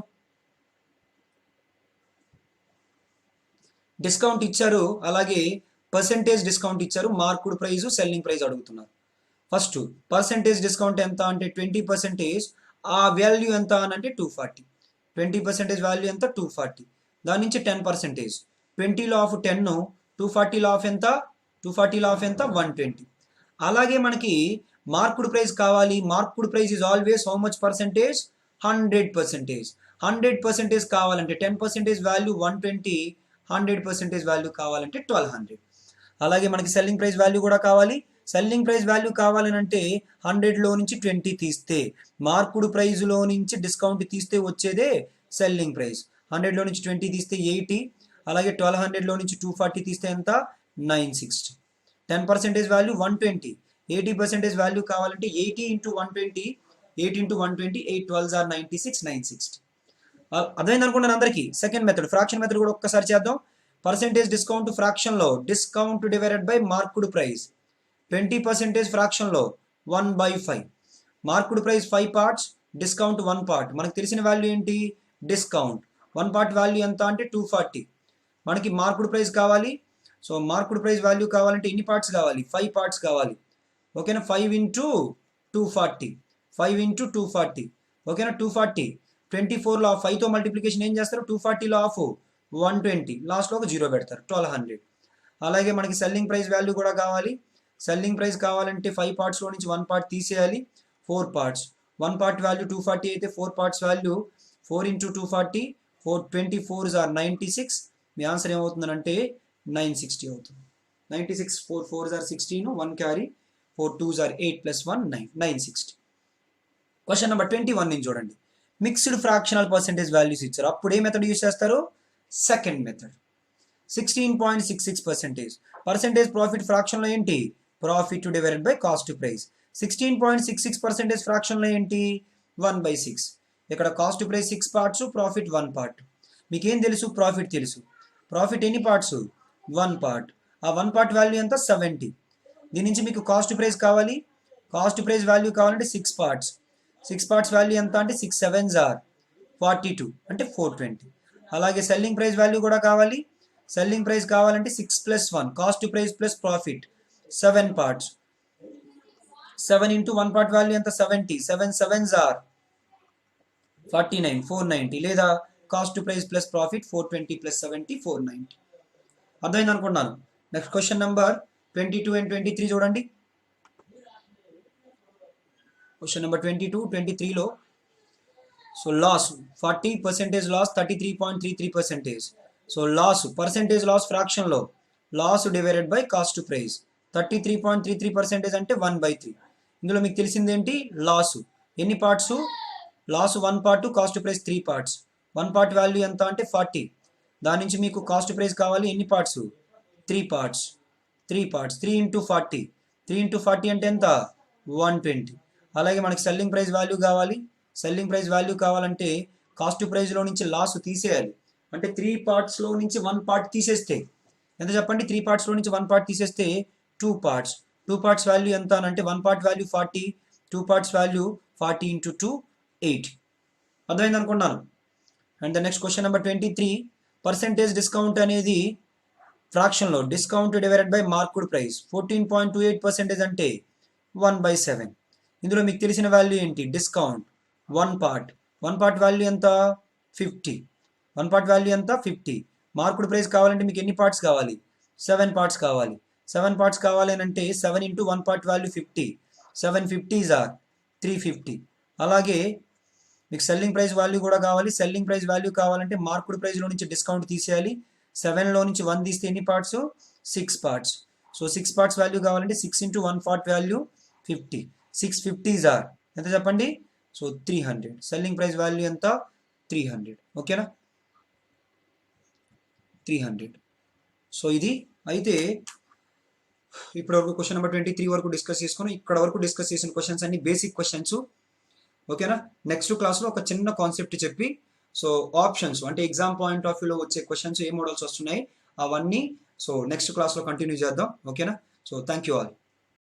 డిస్కౌంట్ ఇచ్చారు, అలాగే పర్సెంటేజ్ డిస్కౌంట్ ఇచ్చారు, మార్కుడ్ ప్రైస్, సెల్లింగ్ ప్రైస్ అడుగుతున్నారు. ఫస్ట్ పర్సెంటేజ్ డిస్కౌంట్ ఎంత అంటే 20%, ఆ వాల్యూ ఎంత అని అంటే 240. 20% వాల్యూ ఎంత 240, దాని నుంచి 10%, 20లో ఆఫ్ 10, 240లో ఆఫ్ ఎంత 240లో ఆఫ్ ఎంత 120. అలాగే మనకి మార్కుడ్ ప్రైస్ కావాలి. Marked price is always how much percentage 100%. 100% కావాలంటే 10% వాల్యూ 120, 100% వాల్యూ కావాలంటే 1200. అలాగే మనకి సెల్లింగ్ ప్రైస్ వాల్యూ కూడా కావాలి. సెల్లింగ్ ప్రైస్ వాల్యూ కావాలని అంటే 100లో నుంచి 20 తీస్తే, మార్కుడ్ ప్రైస్లో నుంచి డిస్కౌంట్ తీస్తే వచ్చేదే సెల్లింగ్ ప్రైస్. 100లో నుంచి 20 తీస్తే 80, అలాగే 1200లో నుంచి 240 తీస్తే ఎంత 960. 10% వాల్యూ 120, 80% వాల్యూ కావాలంటే 80 into 120, 8 into 120, 8 12s are 96, 960. అర్థమైంది అనుకుంటాను అందరికీ. సెకండ్ మెథడ్ ఫ్రాక్షన్ మెథడ్ కూడా ఒక్కసారి చేద్దాం. పర్సెంటేజ్ డిస్కౌంట్ ఫ్రాక్షన్లో discount divided by marked price. 20% ఫ్రాక్షన్లో 1/5. Marked price 5 parts, discount 1 part. మనకు తెలిసిన వాల్యూ ఏంటి డిస్కౌంట్. 1 part వాల్యూ ఎంత అంటే 240. మనకి మార్కుడ్ ప్రైస్ కావాలి. సో మార్కుడ్ ప్రైస్ వాల్యూ కావాలంటే ఎన్ని పార్ట్స్ కావాలి 5 parts కావాలి. ఓకేనా 5 into 240, 5 into 240. ఓకేనా 240, 24లో 5తో మల్టిప్లికేషన్ ఏం చేస్తారు 240లో ఆఫ్ 120, లాస్ట్లో ఒక 0 పెడతారు 1200. అలాగే మనకి సెల్లింగ్ ప్రైస్ వాల్యూ కూడా కావాలి. సెల్లింగ్ ప్రైస్ కావాలంటే 5 partsలో నుంచి 1 part తీసేయాలి, 4 parts. 1 part వాల్యూ 240 అయితే 4 parts value 4 into 240, 4 24s are 96. Me answer ఏమవుతుందంటే 960 అవుతుంది. 96, 4 4s are 16, 1 carry, 4 2s are 8 plus 1 9, 960. Question number 21 నుంచి చూడండి. మిక్స్డ్ ఫ్రాక్షనల్ పర్సెంటేజ్ వాల్యూస్ ఇచ్చారు. అప్పుడు ఏ మెథడ్ యూజ్ చేస్తారు సెకండ్ మెథడ్. 16.66%. పర్సెంటేజ్ ప్రాఫిట్ ఫ్రాక్షన్లో ఏంటి profit divided by cost price. 16.66% ఫ్రాక్షన్లో ఏంటి 1/6. ఇక్కడ cost price 6 parts, profit 1 part. మీకేం తెలుసు ప్రాఫిట్ తెలుసు. ప్రాఫిట్ ఎన్ని పార్ట్స్ 1 part. ఆ 1 part వాల్యూ ఎంత 70. దీని నుంచి మీకు కాస్ట్ ప్రైస్ కావాలి. కాస్ట్ ప్రైస్ వాల్యూ కావాలంటే 6 parts. 6 parts వాల్యూ ఎంత అంటే 6 7s are 42 అంటే 420. అలాగే సెల్లింగ్ ప్రైస్ వాల్యూ కూడా కావాలి. సెల్లింగ్ ప్రైస్ కావాలంటే 6 plus 1, cost price plus profit 7 parts. 7 into 1 part value ఎంత 70, 7 7s are 49, 490. లేదా cost price plus profit 420 plus 70, 490. అర్థమైంది అనుకుంటున్నాను. నెక్స్ట్ క్వశ్చన్ నెంబర్ 22 and 23 చూడండి. క్వశ్చన్ నెంబర్ 22, 23లో so loss 40% loss 33.33%. So loss percentage loss ఫ్రాక్షన్లో loss divided by cost price 33.33% అంటే 1/3. ఇందులో మీకు తెలిసింది ఏంటి లాస్ ఎన్ని parts loss 1 part, cost price 3 parts. 1 part value ఎంత అంటే 40. దాని నుంచి మీకు కాస్ట్ ప్రైస్ కావాలి ఎన్ని parts 3 parts. 3 parts 3 into 40, 3 into 40 అంటే ఎంత 120. అలాగే మనకి సెల్లింగ్ ప్రైస్ వాల్యూ కావాలి. సెల్లింగ్ ప్రైస్ వాల్యూ కావాలంటే కాస్ట్ ప్రైస్లో నుంచి లాస్ తీసేయాలి. అంటే 3 partsలో నుంచి 1 part తీసేస్తే ఎంత చెప్పండి 3 partsలో నుంచి 1 part తీసేస్తే 2 parts. 2 parts వాల్యూ ఎంత అని అంటే 1 part value 40, 2 parts value 40 into 2 80. అర్థమైంది అనుకున్నాను. And the next question number 23. Percentage discount అనేది ఫ్రాక్షన్లో discount divided by marked price 14.28% అంటే 1/7. ఇందులో మీకు తెలిసిన వాల్యూ ఏంటి డిస్కౌంట్ 1 part. 1 part వాల్యూ ఎంత 50. 1 part వాల్యూ ఎంత 50. మార్కుడ్ ప్రైస్ కావాలంటే మీకు ఎన్ని పార్ట్స్ కావాలి 7 parts కావాలి. 7 parts కావాలి అని అంటే 7 into 1 part value 50, 7 50s are 350. అలాగే మీకు సెల్లింగ్ ప్రైస్ వాల్యూ కూడా కావాలి. సెల్లింగ్ ప్రైస్ వాల్యూ కావాలంటే మార్కుడ్ ప్రైస్లో నుంచి డిస్కౌంట్ తీసేయాలి. 7లో నుంచి 1 తీస్తే ఎన్ని parts 6 parts. So 6 parts value కావాలంటే 6 into 1 part value 50, 6 50s are ఎంత చెప్పండి సో 300. సెల్లింగ్ ప్రైస్ వాల్యూ ఎంత 300. ఓకేనా 300. సో ఇది అయితే ఇప్పటి వరకు క్వశ్చన్ నెంబర్ 23 వరకు డిస్కస్ చేసుకుని ఇక్కడ వరకు డిస్కస్ చేసిన క్వశ్చన్స్ అన్ని బేసిక్ క్వశ్చన్స్. ఓకేనా? నెక్స్ట్ క్లాస్లో ఒక చిన్న కాన్సెప్ట్ చెప్పి సో ఆప్షన్స్ అంటే ఎగ్జామ్ పాయింట్ ఆఫ్ వ్యూలో వచ్చే క్వశ్చన్స్ ఏ మోడల్స్ వస్తున్నాయి అవన్నీ సో నెక్స్ట్ క్లాస్లో కంటిన్యూ చేద్దాం. ఓకేనా? So thank you all.